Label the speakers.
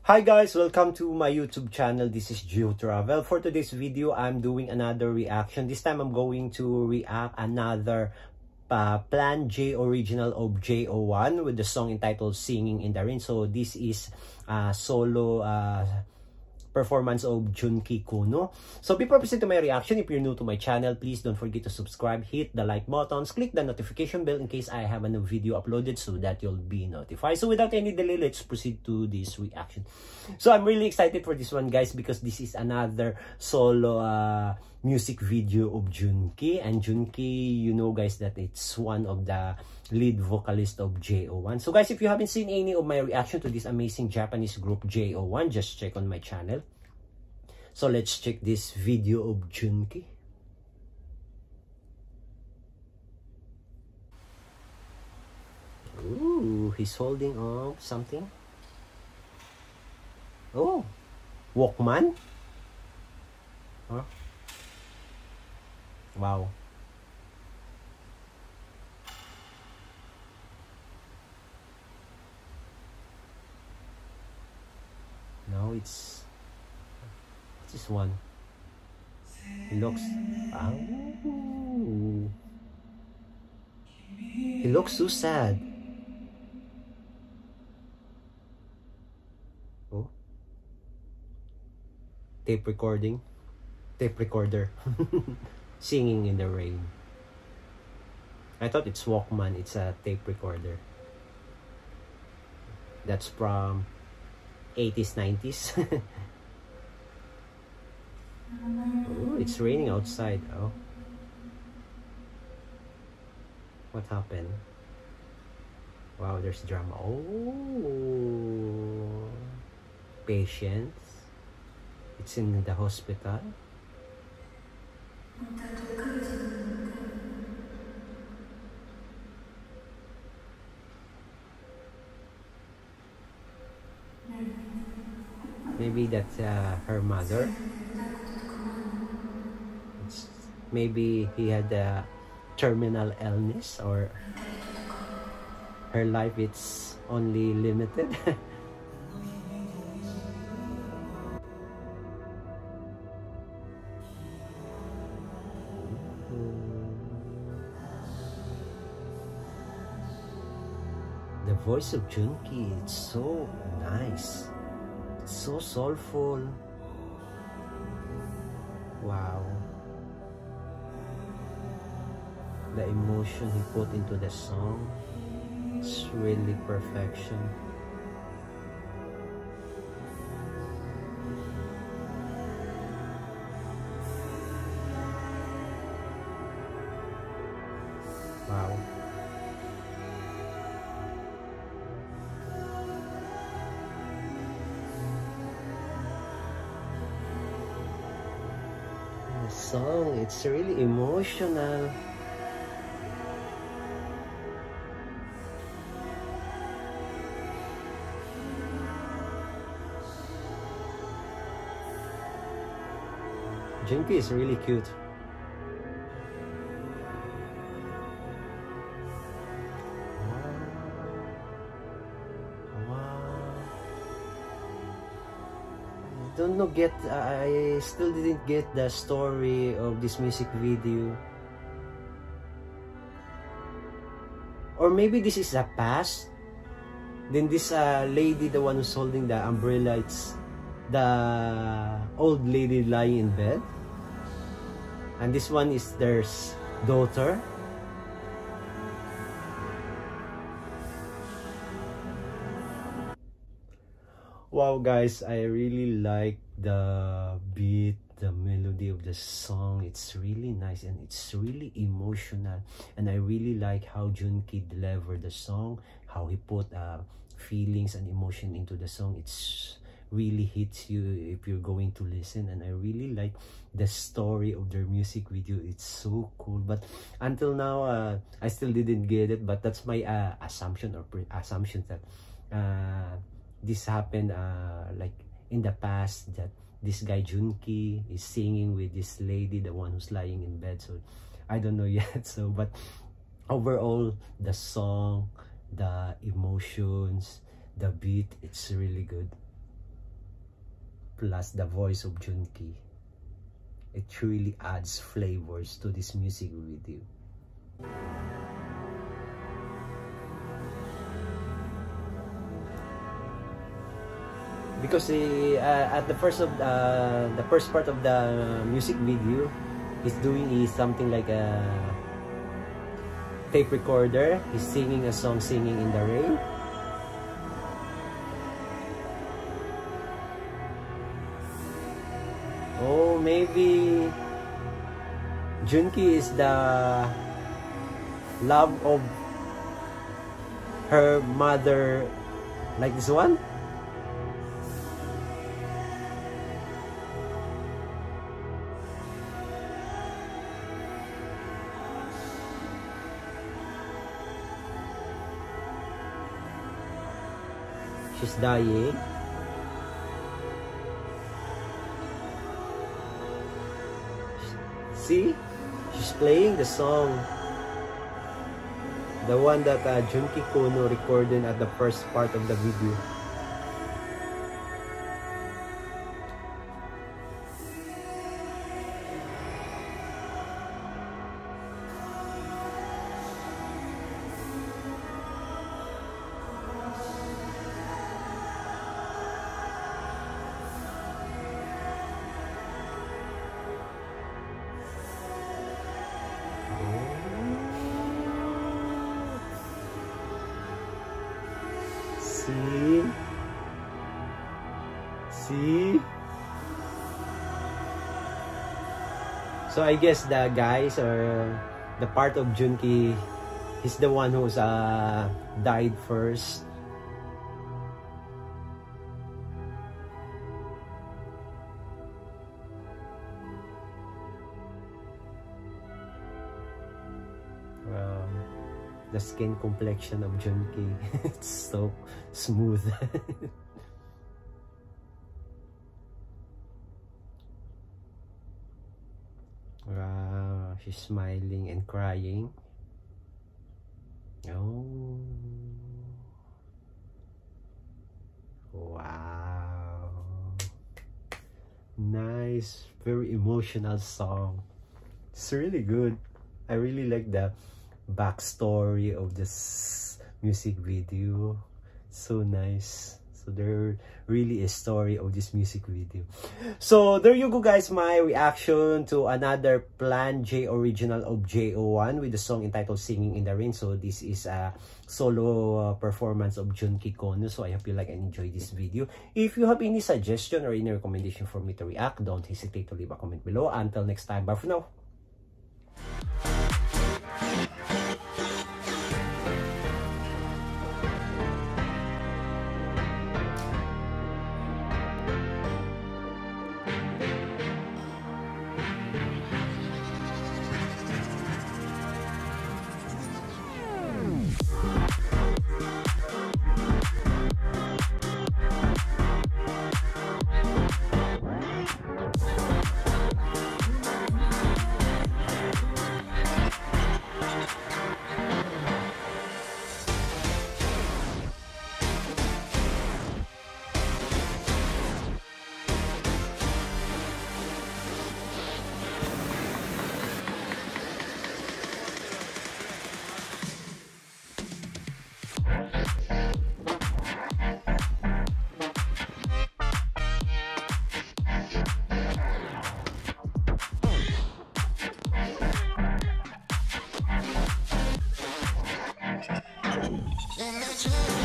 Speaker 1: Hi guys, welcome to my YouTube channel. This is Gio Travel. For today's video, I'm doing another reaction. This time I'm going to react another Plan J original of JO1 with the song entitled Singing in the Rain. So this is solo performance of Junki Kuno. So before proceed to my reaction, if you're new to my channel, please don't forget to subscribe, hit the like buttons, click the notification bell in case I have a new video uploaded so that you'll be notified. So without any delay, let's proceed to this reaction. So I'm really excited for this one, guys, because this is another solo music video of Junki. And Junki, you know guys that it's one of the lead vocalist of JO1. So guys, if you haven't seen any of my reaction to this amazing Japanese group JO1, just check on my channel. So let's check this video of Junki. Ooh, he's holding up something. Oh, Walkman? Huh? Wow. Now it's this one. He looks he looks so sad. Oh, tape recorder Singing in the Rain. I thought it's Walkman. It's a tape recorder. That's from 80s, 90s. Oh, it's raining outside. Oh, what happened? Wow, there's drama. Oh, patients. It's in the hospital. Maybe that's her mother. Maybe he had a terminal illness, or her life is only limited. The voice of Junki, it's so nice. It's so soulful. Wow. The emotion he put into the song, it's really perfection. Wow. The song, it's really emotional. Junki is really cute. I still didn't get the story of this music video. Or maybe this is a past. Then this lady, the one who's holding the umbrella, it's the old lady lying in bed. And this one is their daughter. Wow guys, I really like the beat, the melody of the song. It's really nice and it's really emotional. And I really like how Junki delivered the song, how he put feelings and emotion into the song. It's really hits you if you're going to listen. And I really like the story of their music video. It's so cool, but until now I still didn't get it. But that's my assumption that this happened like in the past, that this guy Junki is singing with this lady, the one who's lying in bed. So I don't know yet. So but overall, the song, the emotions, the beat, it's really good. plus the voice of Junki, it really adds flavors to this music video. Because at the first part of the music video, he's doing something like a tape recorder. He's singing a song, Singing in the Rain. Oh, maybe Junki is the love of her mother, like this one. She's dying. See? She's playing the song. The one that Junki Kono recorded at the first part of the video. See? So I guess the guys, or the part of Junki, he's the one who's died first. The skin complexion of Junki, it's so smooth. Wow, she's smiling and crying. Oh, wow, nice, very emotional song. It's really good. I really like the backstory of this music video. So nice. So there really is story of this music video. So there you go guys, my reaction to another Plan J original of JO1 with the song entitled Singing in the Rain. So this is a solo performance of Junki Kono. So I hope you like and enjoy this video. If you have any suggestion or any recommendation for me to react, don't hesitate to leave a comment below. Until next time, bye for now.
Speaker 2: In the